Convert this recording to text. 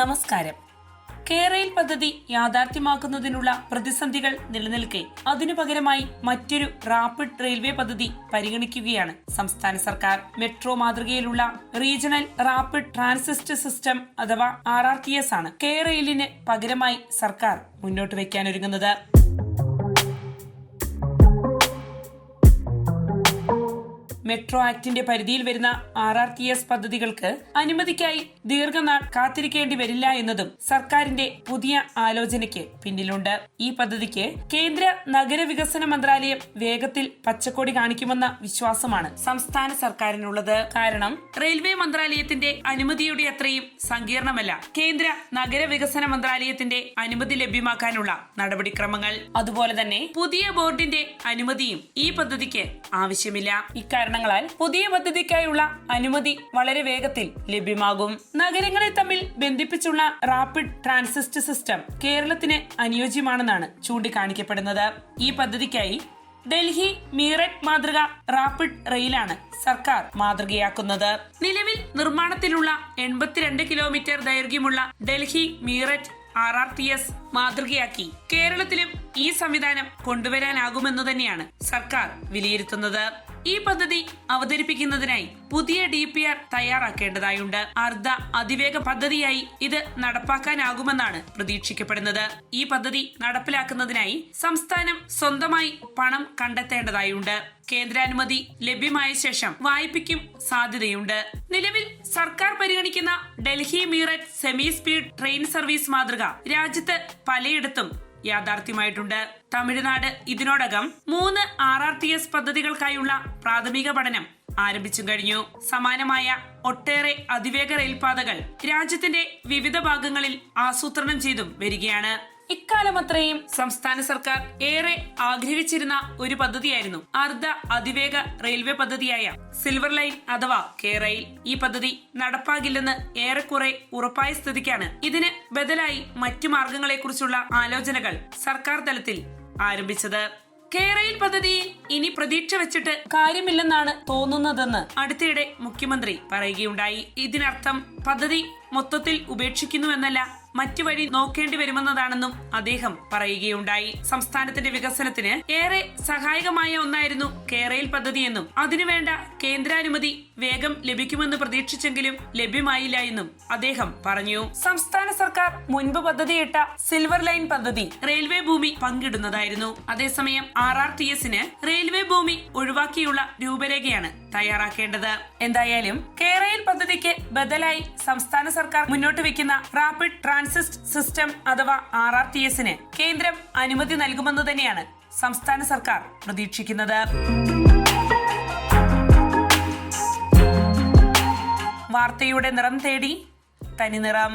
നമസ്കാരം. കേരയിൽ പദ്ധതി യാഥാർത്ഥ്യമാക്കുന്നതിനുള്ള പ്രതിസന്ധികൾ നിലനിൽക്കെ അതിനു പകരമായി മറ്റൊരു റാപ്പിഡ് റെയിൽവേ പദ്ധതി പരിഗണിക്കുകയാണ് സംസ്ഥാന സർക്കാർ. മെട്രോ മാതൃകയിലുള്ള റീജിയണൽ റാപ്പിഡ് ട്രാൻസിറ്റ് സിസ്റ്റം അഥവാ RRTS ആണ് കേരയിലിന് പകരമായി സർക്കാർ മുന്നോട്ട് വയ്ക്കാനൊരുങ്ങുന്നത്. മെട്രോ ആക്ടിന്റെ പരിധിയിൽ വരുന്ന RRTS പദ്ധതികൾക്ക് അനുമതിക്കായി ദീർഘനാൾ കാത്തിരിക്കേണ്ടി വരില്ല എന്നതും സർക്കാരിന്റെ പുതിയ ആലോചനയ്ക്ക് പിന്നിലുണ്ട്. ഈ പദ്ധതിക്ക് കേന്ദ്ര നഗരവികസന മന്ത്രാലയം വേഗത്തിൽ പച്ചക്കൊടി കാണിക്കുമെന്ന വിശ്വാസമാണ് സംസ്ഥാന സർക്കാരിനുള്ളത്. കാരണം റെയിൽവേ മന്ത്രാലയത്തിന്റെ അനുമതിയുടെ അത്രയും സങ്കീർണമല്ല കേന്ദ്ര നഗരവികസന മന്ത്രാലയത്തിന്റെ അനുമതി ലഭ്യമാക്കാനുള്ള നടപടിക്രമങ്ങൾ. അതുപോലെ തന്നെ പുതിയ ബോർഡിന്റെ അനുമതിയും ഈ പദ്ധതിക്ക് ആവശ്യമില്ല. ഇക്കാരണങ്ങളാൽ പുതിയ പദ്ധതിക്കായുള്ള അനുമതി വളരെ വേഗത്തിൽ ലഭ്യമാകും. നഗരങ്ങളെ തമ്മിൽ ബന്ധിപ്പിച്ചുള്ള റാപ്പിഡ് ട്രാൻസിറ്റ് സിസ്റ്റം കേരളത്തിന് അനുയോജ്യമാണെന്നാണ് ചൂണ്ടിക്കാണിക്കപ്പെടുന്നത്. ഈ പദ്ധതിക്കായി ഡൽഹി മീററ്റ് മാതൃക റാപ്പിഡ് റെയിലാണ് സർക്കാർ മാതൃകയാക്കുന്നത്. നിലവിൽ നിർമ്മാണത്തിലുള്ള 82 കിലോമീറ്റർ ദൈർഘ്യമുള്ള ഡൽഹി മീററ്റ് RRTS മാതൃകയാക്കി കേരളത്തിലും ഈ സംവിധാനം കൊണ്ടുവരാനാകുമെന്നു തന്നെയാണ് സർക്കാർ വിലയിരുത്തുന്നത്. ഈ പദ്ധതി അവതരിപ്പിക്കുന്നതിനായി പുതിയ DPR തയ്യാറാക്കേണ്ടതായുണ്ട്. അർദ്ധ അതിവേഗ പദ്ധതിയായി ഇത് നടപ്പാക്കാനാകുമെന്നാണ് പ്രതീക്ഷിക്കപ്പെടുന്നത്. ഈ പദ്ധതി നടപ്പിലാക്കുന്നതിനായി സംസ്ഥാനം സ്വന്തമായി പണം കണ്ടെത്തേണ്ടതായുണ്ട്. കേന്ദ്രാനുമതി ലഭ്യമായ ശേഷം വായ്പയ്ക്കും സാധ്യതയുണ്ട്. നിലവിൽ സർക്കാർ പരിഗണിക്കുന്ന Delhi Meerut semi speed train service മാതൃക രാജ്യത്ത് പലയിടത്തും യാഥാർത്ഥ്യമായിട്ടുണ്ട്. തമിഴ്നാട് ഇതിനോടകം 3 RRTS പദ്ധതികൾക്കായുള്ള പ്രാഥമിക പഠനം ആരംഭിച്ചു കഴിഞ്ഞു. സമാനമായ ഒട്ടേറെ അതിവേഗ റെയിൽപാതകൾ രാജ്യത്തിന്റെ വിവിധ ഭാഗങ്ങളിൽ ആസൂത്രണം ചെയ്തും വരികയാണ്. ഇക്കാലമത്രയും സംസ്ഥാന സർക്കാർ ഏറെ ആഗ്രഹിച്ചിരുന്ന ഒരു പദ്ധതിയായിരുന്നു അർദ്ധ അതിവേഗ റെയിൽവേ പദ്ധതിയായ സിൽവർ ലൈൻ അഥവാ കേരയിൽ. ഈ പദ്ധതി നടപ്പാകില്ലെന്ന് ഏറെക്കുറെ ഉറപ്പായ സ്ഥിതിക്കാണ് ഇതിന് ബദലായി മറ്റു മാർഗങ്ങളെക്കുറിച്ചുള്ള ആലോചനകൾ സർക്കാർ തലത്തിൽ ആരംഭിച്ചത്. കേരയിൽ പദ്ധതിയിൽ ഇനി പ്രതീക്ഷ വെച്ചിട്ട് കാര്യമില്ലെന്നാണ് തോന്നുന്നതെന്ന് അടുത്തിടെ മുഖ്യമന്ത്രി പറയുകയുണ്ടായി. ഇതിനർത്ഥം പദ്ധതി മൊത്തത്തിൽ ഉപേക്ഷിക്കുന്നുവെന്നല്ല, മറ്റു വഴി നോക്കേണ്ടി വരുമെന്നതാണെന്നും അദ്ദേഹം പറയുകയുണ്ടായി. സംസ്ഥാനത്തിന്റെ വികസനത്തിന് ഏറെ സഹായകമായ ഒന്നായിരുന്നു കേരയിൽ പദ്ധതിയെന്നും അതിനുവേണ്ട കേന്ദ്രാനുമതി വേഗം ലഭിക്കുമെന്ന് പ്രതീക്ഷിച്ചെങ്കിലും ലഭ്യമായില്ല എന്നും അദ്ദേഹം പറഞ്ഞു. സംസ്ഥാന സർക്കാർ മുൻപ് പദ്ധതിയിട്ട സിൽവർ ലൈൻ പദ്ധതി റെയിൽവേ ഭൂമി പങ്കിടുന്നതായിരുന്നു. അതേസമയം RRTSന് റെയിൽവേ ഭൂമി ഒഴിവാക്കിയുള്ള രൂപരേഖയാണ് തയ്യാറാക്കേണ്ടത്. എന്തായാലും കേരയിൽ പദ്ധതിക്ക് ബദലായി സംസ്ഥാന സർക്കാർ മുന്നോട്ട് വെക്കുന്ന റാപ്പിഡ് ട്രാൻസിറ്റ് സിസ്റ്റം അഥവാ RRTSന് കേന്ദ്രം അനുമതി നൽകുമെന്ന് തന്നെയാണ് സംസ്ഥാന സർക്കാർ പ്രതീക്ഷിക്കുന്നത്. വാർത്തയുടെ നിറം തേടി തനിനിറം.